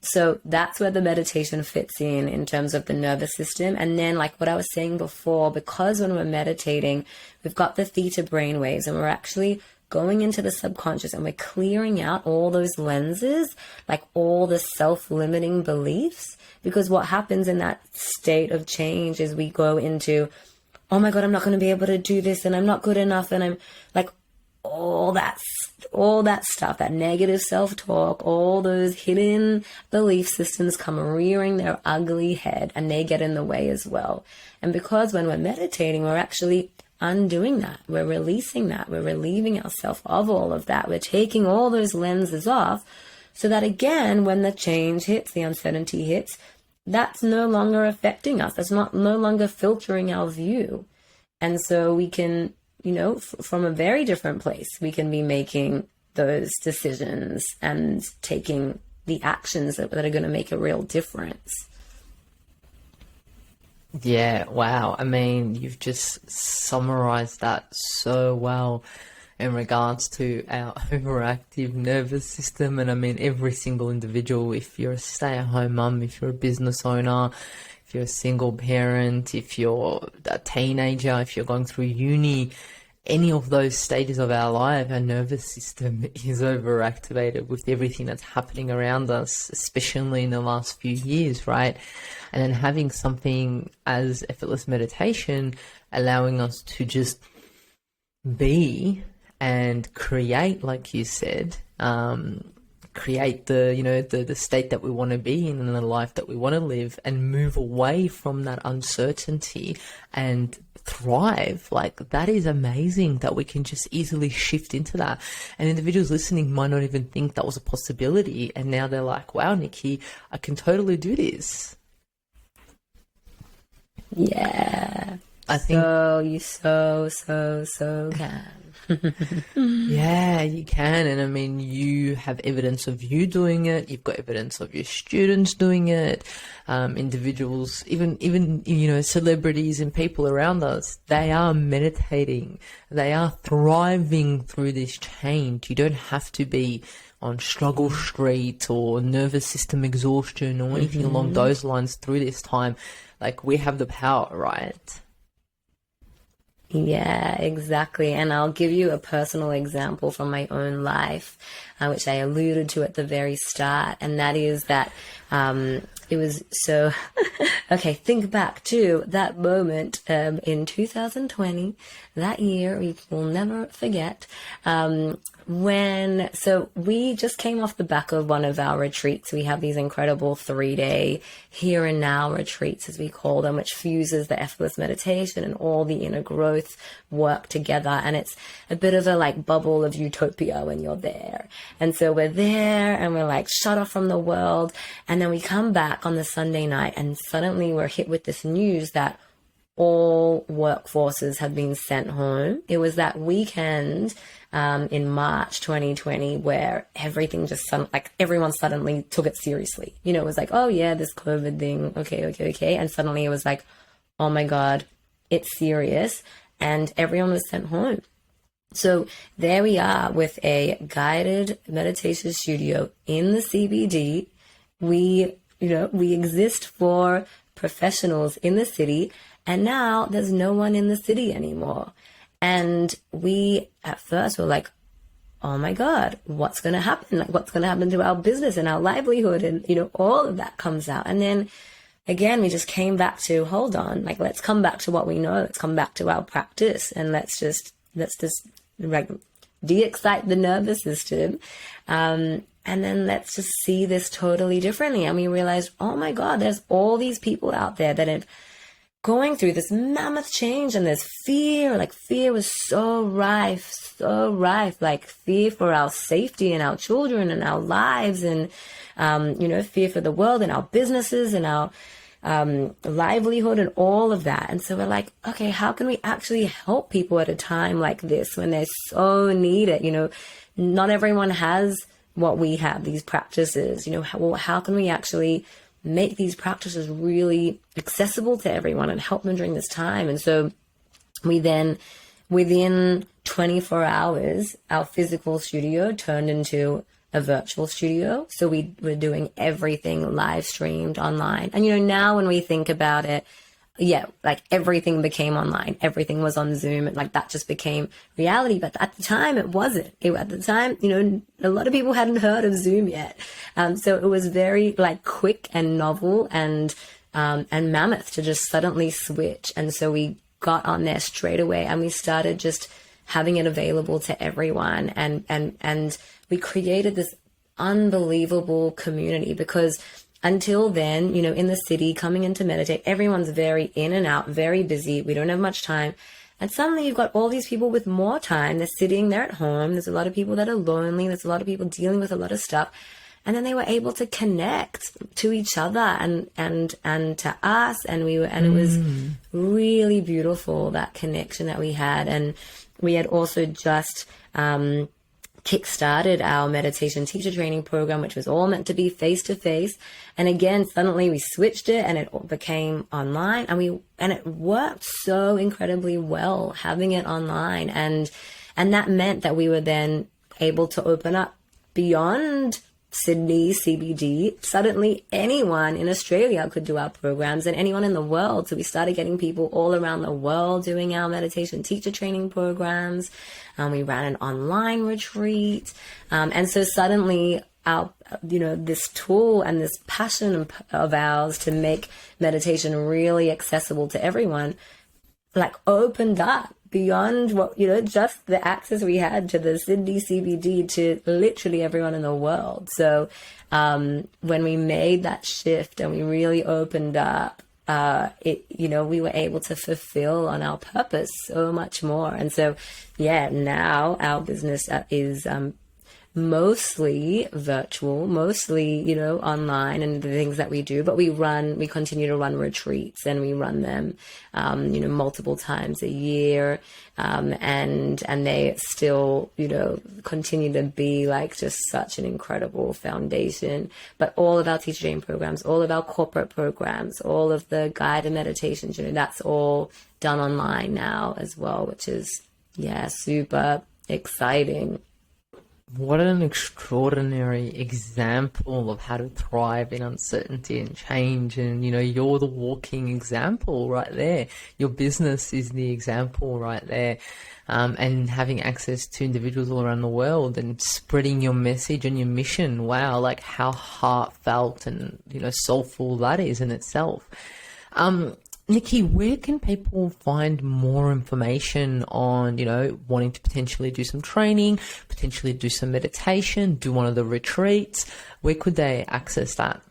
So that's where the meditation fits in terms of the nervous system. And then, like what I was saying before, because when we're meditating, we've got the theta brain waves, and we're actually going into the subconscious, and we're clearing out all those lenses, like all the self-limiting beliefs. Because what happens in that state of change is we go into, oh my God, I'm not going to be able to do this, and I'm not good enough, and I'm like, all that stuff, that negative self-talk, all those hidden belief systems come rearing their ugly head, and they get in the way as well. And because when we're meditating, we're actually undoing that. We're releasing that. We're relieving ourselves of all of that. We're taking all those lenses off, so that again, when the change hits, the uncertainty hits, that's no longer affecting us. That's no longer filtering our view. And so we can, from a very different place, we can be making those decisions and taking the actions that are going to make a real difference. Yeah, wow. I mean, you've just summarized that so well in regards to our overactive nervous system. And I mean, every single individual, if you're a stay-at-home mum, if you're a business owner, if you're a single parent, if you're a teenager, if you're going through uni, any of those stages of our life, our nervous system is overactivated with everything that's happening around us, especially in the last few years, right? And then having something as effortless meditation, allowing us to just be and create, like you said, create the state that we want to be in and the life that we want to live, and move away from that uncertainty and thrive. Like, that is amazing that we can just easily shift into that. And individuals listening might not even think that was a possibility, and now they're like, wow, Nikki, I can totally do this. Yeah. I think you so can. Yeah, you can. And I mean, you have evidence of you doing it. You've got evidence of your students doing it. Individuals, even celebrities and people around us, they are meditating. They are thriving through this change. You don't have to be on struggle street or nervous system exhaustion or anything along those lines through this time. Like, we have the power, right? Yeah, exactly. And I'll give you a personal example from my own life, which I alluded to at the very start. And that is that it was so, okay, think back to that moment in 2020, that year we will never forget. So we just came off the back of one of our retreats. We have these incredible 3-day here and now retreats, as we call them, which fuses the effortless meditation and all the inner growth work together. And it's a bit of a like bubble of utopia when you're there. And so we're there and we're like shut off from the world. And then we come back on the Sunday night and suddenly we're hit with this news that all workforces have been sent home. It was that weekend in March 2020 where everything just like everyone suddenly took it seriously. You know, it was like, oh yeah, this COVID thing. Okay. And suddenly it was like, oh my God, it's serious. And everyone was sent home. So there we are with a guided meditation studio in the CBD. We exist for professionals in the city, and now there's no one in the city anymore. And we, at first, were like, oh my God, what's going to happen? Like, what's going to happen to our business and our livelihood? And, all of that comes out. And then again, we just came back to, hold on, like, let's come back to what we know. Let's come back to our practice and let's just like de-excite the nervous system. And then let's just see this totally differently. And we realized, oh my God, there's all these people out there that have going through this mammoth change, and there's fear. Like, fear was so rife, like fear for our safety and our children and our lives, and fear for the world and our businesses and our livelihood and all of that. And so we're like, okay, how can we actually help people at a time like this when they so need it? Not everyone has what we have, these practices. How can we actually make these practices really accessible to everyone and help them during this time? And so we then, within 24 hours, our physical studio turned into a virtual studio. So we were doing everything live streamed online. And, now when we think about it, yeah, like everything became online. Everything was on Zoom. And like that just became reality. But at the time, it wasn't. At the time, a lot of people hadn't heard of Zoom yet. So it was very like quick and novel and mammoth to just suddenly switch. And so we got on there straight away and we started just having it available to everyone. And we created this unbelievable community, because until then, in the city, coming in to meditate, everyone's very in and out, very busy. We don't have much time. And suddenly you've got all these people with more time. They're sitting there at home. There's a lot of people that are lonely. There's a lot of people dealing with a lot of stuff. And then they were able to connect to each other and to us. And it was really beautiful, that connection that we had. And we had also just kickstarted our meditation teacher training program, which was all meant to be face-to-face. And again, suddenly we switched it and it became online, and it worked so incredibly well having it online. And that meant that we were then able to open up beyond Sydney CBD. Suddenly anyone in Australia could do our programs, and anyone in the world. So we started getting people all around the world doing our meditation teacher training programs. We ran an online retreat. And so suddenly our, this tool and this passion of ours to make meditation really accessible to everyone, like opened up beyond what, just the access we had to the Sydney CBD to literally everyone in the world. So when we made that shift and we really opened up, we were able to fulfill on our purpose so much more. And so, yeah, now our business is mostly virtual, mostly, online and the things that we do, but we continue to run retreats, and we run them, multiple times a year. And they still, continue to be like just such an incredible foundation. But all of our teacher training programs, all of our corporate programs, all of the guided meditations, that's all done online now as well, which is, yeah, super exciting. What an extraordinary example of how to thrive in uncertainty and change. And, you're the walking example right there. Your business is the example right there. And having access to individuals all around the world and spreading your message and your mission. Wow, like how heartfelt and, soulful that is in itself. Nikki, where can people find more information on, wanting to potentially do some training, potentially do some meditation, do one of the retreats? Where could they access that?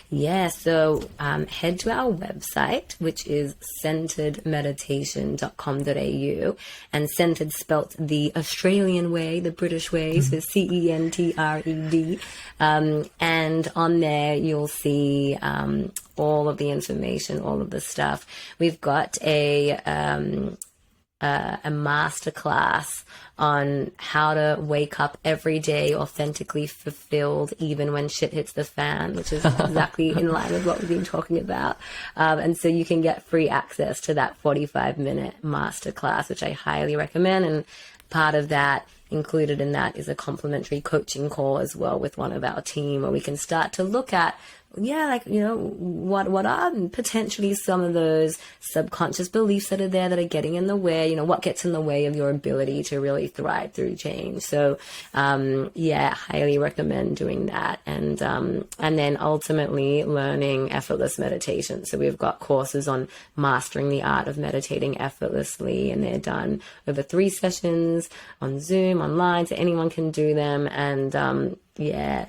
Yeah, so head to our website, which is centeredmeditation.com.au, and centered spelt the Australian way, the British way, so CENTRED. And on there, you'll see all of the information, all of the stuff. We've got a masterclass on how to wake up every day authentically fulfilled, even when shit hits the fan, which is exactly in line with what we've been talking about. And so you can get free access to that 45-minute masterclass, which I highly recommend. And part of that, included in that, is a complimentary coaching call as well with one of our team, where we can start to look at what are potentially some of those subconscious beliefs that are there that are getting in the way, what gets in the way of your ability to really thrive through change. So, highly recommend doing that. And then ultimately learning effortless meditation. So we've got courses on mastering the art of meditating effortlessly, and they're done over 3 sessions on Zoom, online, so anyone can do them. And,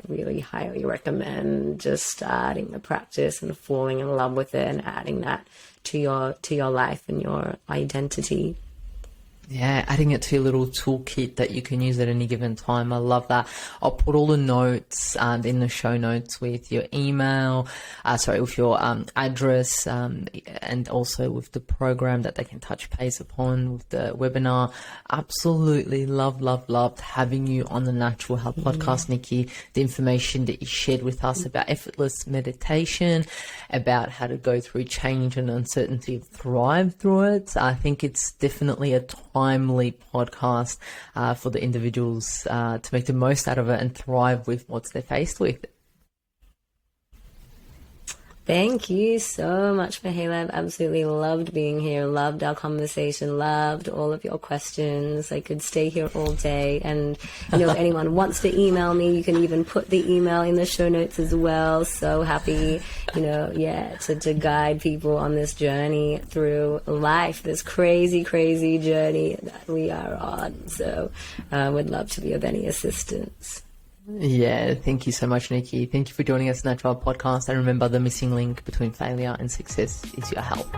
really highly recommend just starting the practice and falling in love with it and adding that to your life and your identity. Yeah, adding it to your little toolkit that you can use at any given time. I love that. I'll put all the notes in the show notes with your email, with your address, and also with the program that they can touch base upon with the webinar. Absolutely loved having you on the Natural Health Podcast, Nikki. The information that you shared with us about effortless meditation, about how to go through change and uncertainty, thrive through it. I think it's definitely a timely podcast for the individuals to make the most out of it and thrive with what they're faced with. Thank you so much, Mahela. I've absolutely loved being here, loved our conversation, loved all of your questions. I could stay here all day. And, if anyone wants to email me, you can even put the email in the show notes as well. So happy, to guide people on this journey through life, this crazy, crazy journey that we are on. So would love to be of any assistance. Yeah, thank you so much, Nikki. Thank you for joining us on Natural Podcast. And remember, the missing link between failure and success is your health.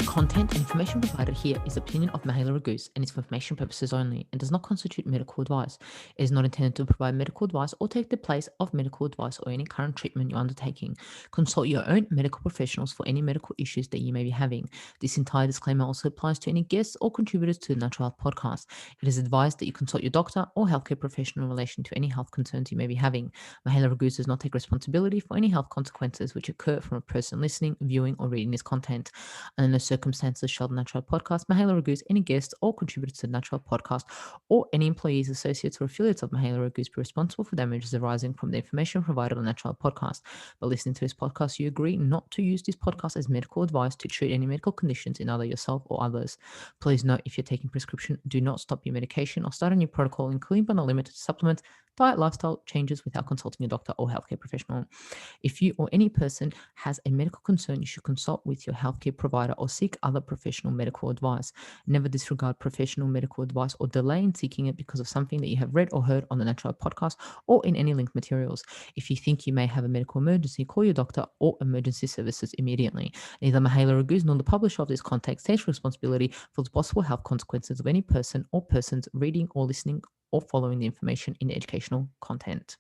Content and information provided here is opinion of Mahela Raguse and is for information purposes only and does not constitute medical advice. It is not intended to provide medical advice or take the place of medical advice or any current treatment you're undertaking. Consult your own medical professionals for any medical issues that you may be having. This entire disclaimer also applies to any guests or contributors to the Natural Health Podcast. It is advised that you consult your doctor or healthcare professional in relation to any health concerns you may be having. Mahela Raguse does not take responsibility for any health consequences which occur from a person listening, viewing, or reading this content. And in the circumstances shall the Natural Podcast, Mahela Raguse, any guests or contributors to the Natural Podcast, or any employees, associates, or affiliates of Mahela Raguse be responsible for damages arising from the information provided on the Natural Podcast. By listening to this podcast, you agree not to use this podcast as medical advice to treat any medical conditions in either yourself or others. Please note, if you're taking prescription, do not stop your medication or start a new protocol, including but not limited to supplements, diet, lifestyle changes without consulting your doctor or healthcare professional. If you or any person has a medical concern, you should consult with your healthcare provider or seek other professional medical advice. Never disregard professional medical advice or delay in seeking it because of something that you have read or heard on the Natural Podcast or in any linked materials. If you think you may have a medical emergency, call your doctor or emergency services immediately. Neither Mahela Raguse nor the publisher of this content takes responsibility for the possible health consequences of any person or persons reading or listening or following the information in the educational content.